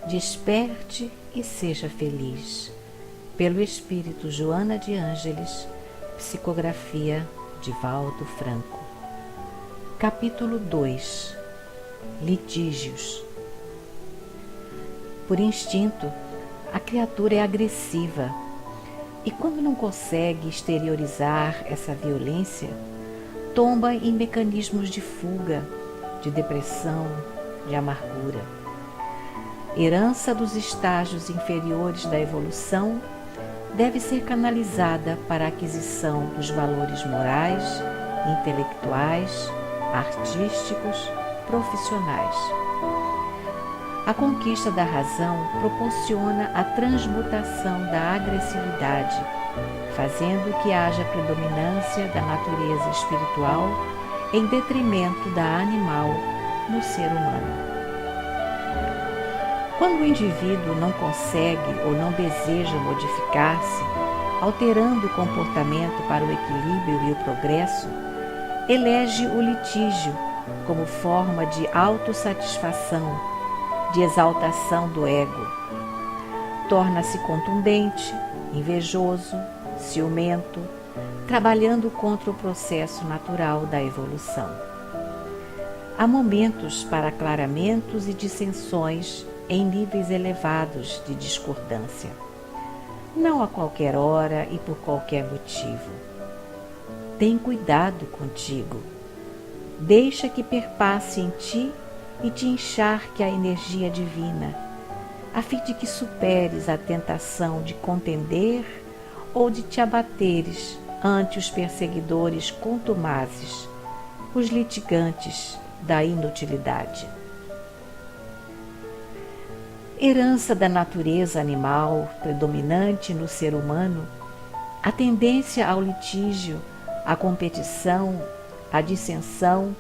Desperte e seja feliz. Pelo Espírito Joana de Ângeles, psicografia Divaldo Franco. Capítulo 2. Litígios. Por instinto, a criatura é agressiva e, quando não consegue exteriorizar essa violência, tomba em mecanismos de fuga, de depressão, de amargura. Herança dos estágios inferiores da evolução deve ser canalizada para a aquisição dos valores morais, intelectuais, artísticos, profissionais. A conquista da razão proporciona a transmutação da agressividade, fazendo que haja predominância da natureza espiritual em detrimento da animal no ser humano. Quando o indivíduo não consegue ou não deseja modificar-se, alterando o comportamento para o equilíbrio e o progresso, elege o litígio como forma de autossatisfação, de exaltação do ego. Torna-se contundente, invejoso, ciumento, trabalhando contra o processo natural da evolução. Há momentos para aclaramentos e dissensões em níveis elevados de discordância, não a qualquer hora e por qualquer motivo. Tem cuidado contigo. Deixa que perpasse em ti e te encharque a energia divina, a fim de que superes a tentação de contender ou de te abateres ante os perseguidores contumazes, os litigantes da inutilidade. Herança da natureza animal predominante no ser humano, a tendência ao litígio, à competição, à dissensão,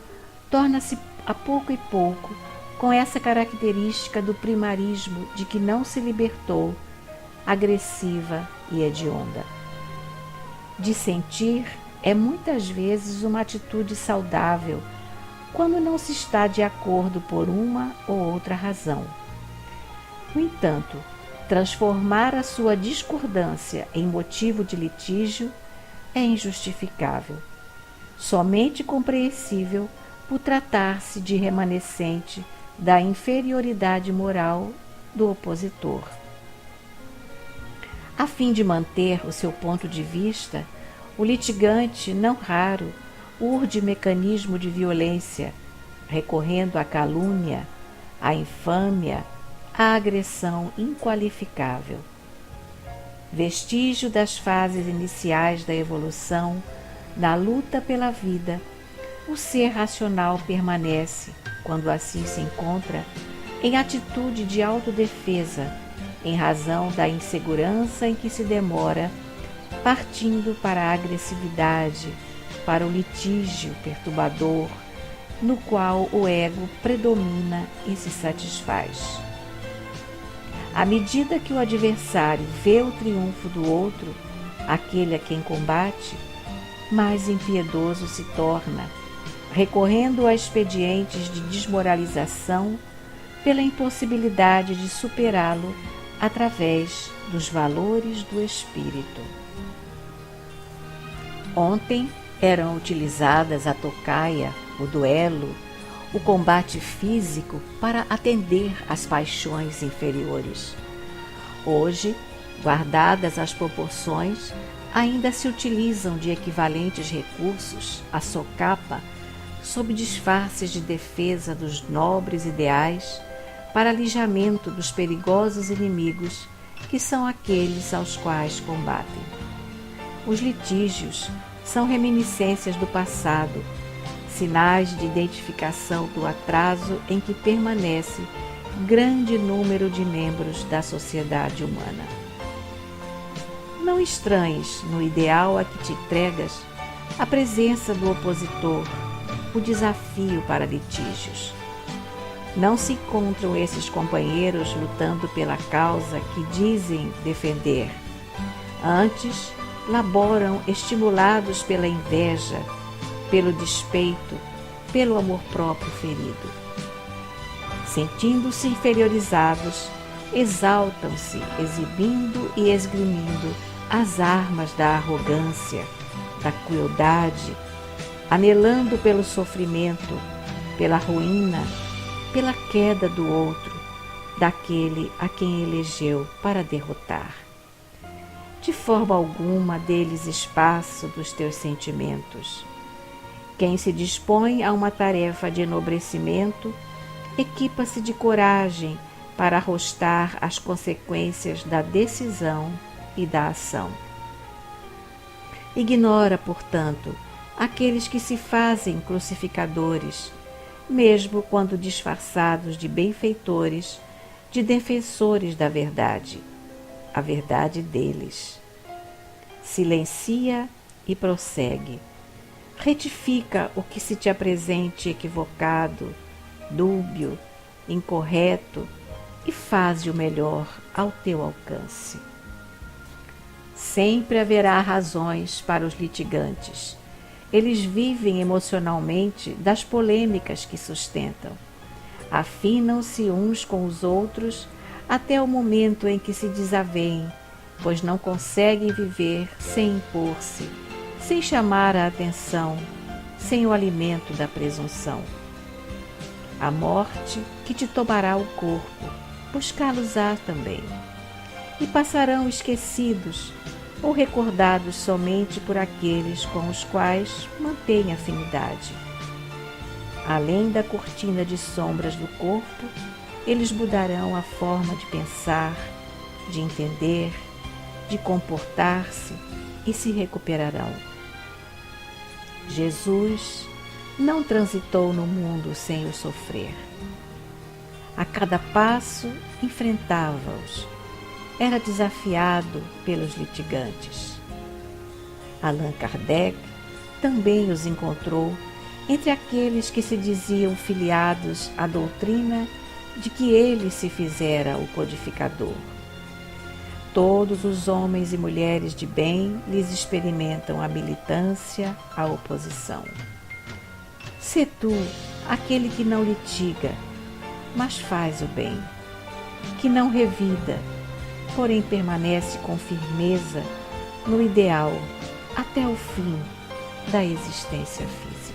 torna-se a pouco e pouco com essa característica do primarismo de que não se libertou, agressiva e hedionda. Dissentir é muitas vezes uma atitude saudável quando não se está de acordo por uma ou outra razão. No entanto, transformar a sua discordância em motivo de litígio é injustificável, somente compreensível por tratar-se de remanescente da inferioridade moral do opositor. A fim de manter o seu ponto de vista, o litigante, não raro, urde mecanismo de violência, recorrendo à calúnia, à infâmia, à agressão inqualificável. Vestígio das fases iniciais da evolução, na luta pela vida, o ser racional permanece, quando assim se encontra, em atitude de autodefesa, em razão da insegurança em que se demora, partindo para a agressividade, para o litígio perturbador, no qual o ego predomina e se satisfaz. À medida que o adversário vê o triunfo do outro, aquele a quem combate, mais impiedoso se torna, recorrendo a expedientes de desmoralização pela impossibilidade de superá-lo através dos valores do espírito. Ontem eram utilizadas a tocaia, o duelo, o combate físico para atender às paixões inferiores. Hoje, guardadas as proporções, ainda se utilizam de equivalentes recursos, a socapa, sob disfarces de defesa dos nobres ideais, para alijamento dos perigosos inimigos que são aqueles aos quais combatem. Os litígios são reminiscências do passado, sinais de identificação do atraso em que permanece grande número de membros da sociedade humana. Não estranhes no ideal a que te entregas a presença do opositor, o desafio para litígios. Não se encontram esses companheiros lutando pela causa que dizem defender. Antes, laboram estimulados pela inveja, pelo despeito, pelo amor próprio ferido. Sentindo-se inferiorizados, exaltam-se, exibindo e esgrimindo as armas da arrogância, da crueldade, anelando pelo sofrimento, pela ruína, pela queda do outro, daquele a quem elegeu para derrotar. De forma alguma deles espaço dos teus sentimentos. Quem se dispõe a uma tarefa de enobrecimento, equipa-se de coragem para arrostar as consequências da decisão e da ação. Ignora, portanto, aqueles que se fazem crucificadores, mesmo quando disfarçados de benfeitores, de defensores da verdade, a verdade deles. Silencia e prossegue. Retifica o que se te apresente equivocado, dúbio, incorreto e faze o melhor ao teu alcance. Sempre haverá razões para os litigantes. Eles vivem emocionalmente das polêmicas que sustentam. Afinam-se uns com os outros até o momento em que se desaveem, pois não conseguem viver sem impor-se, sem chamar a atenção, sem o alimento da presunção. A morte que te tomará o corpo, buscá-los-á também, e passarão esquecidos ou recordados somente por aqueles com os quais mantêm afinidade. Além da cortina de sombras do corpo, eles mudarão a forma de pensar, de entender, de comportar-se e se recuperarão. Jesus não transitou no mundo sem o sofrer. A cada passo enfrentava-os. Era desafiado pelos litigantes. Allan Kardec também os encontrou entre aqueles que se diziam filiados à doutrina de que ele se fizera o codificador. Todos os homens e mulheres de bem lhes experimentam a militância, a oposição. Sê tu aquele que não litiga, mas faz o bem, que não revida, porém permanece com firmeza no ideal até o fim da existência física.